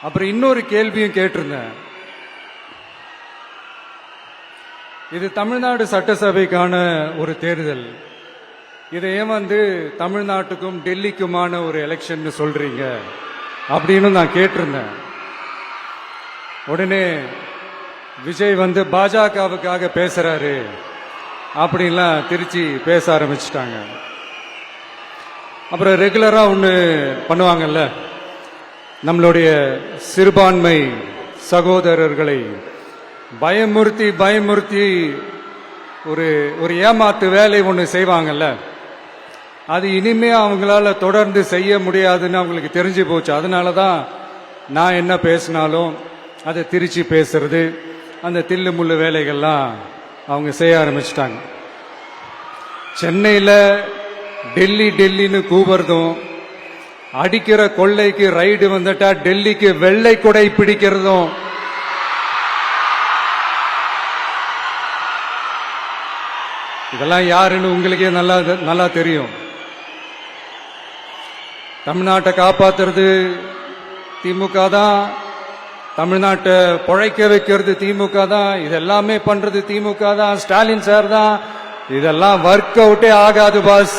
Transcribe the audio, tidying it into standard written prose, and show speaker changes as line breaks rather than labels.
அப்புறம் இன்னொரு கேள்வியும் கேட்டிருந்தேன். இது தமிழ்நாடு சட்டசபைக்கான ஒரு தேர்தல். இதை ஏன் தமிழ்நாட்டுக்கும் டெல்லிக்குமான ஒரு எலெக்ஷன் சொல்றீங்க அப்படின்னு நான் கேட்டிருந்தேன். உடனே விஜய் பாஜகவுக்காக பேசுறாரு அப்படின்லாம் திருச்சி பேச ஆரம்பிச்சிட்டாங்க. அப்புறம் ரெகுலரா ஒன்று பண்ணுவாங்கல்ல, நம்மளுடைய சிறுபான்மை சகோதரர்களை பயமுறுத்தி ஒரு ஏமாத்து வேலை ஒன்று செய்வாங்கல்ல, அது இனிமே அவங்களால தொடர்ந்து செய்ய முடியாதுன்னு அவங்களுக்கு தெரிஞ்சு போச்சு. அதனால தான் நான் என்ன பேசினாலும் அதை திருச்சி பேசுறது, அந்த தில்லு முள்ளு வேலைகள்லாம் அவங்க செய்ய ஆரம்பிச்சிட்டாங்க. சென்னையில் டெல்லின்னு கூவுறதும், அடிக்கிற கொள்ளைக்கு ரைடு வந்துட்டா டெல்லிக்கு வெள்ளை கொடை பிடிக்கிறதும், இதெல்லாம் யாருன்னு உங்களுக்கே நல்லா தெரியும். தமிழ்நாட்டை காப்பாத்துறது திமுக தான், தமிழ்நாட்டை பொழைக்க வைக்கிறது திமுக தான், இதெல்லாமே பண்றது திமுக தான், ஸ்டாலின் சார் தான். இதெல்லாம் ஒர்க் அவுட்டே ஆகாது பாஸ்.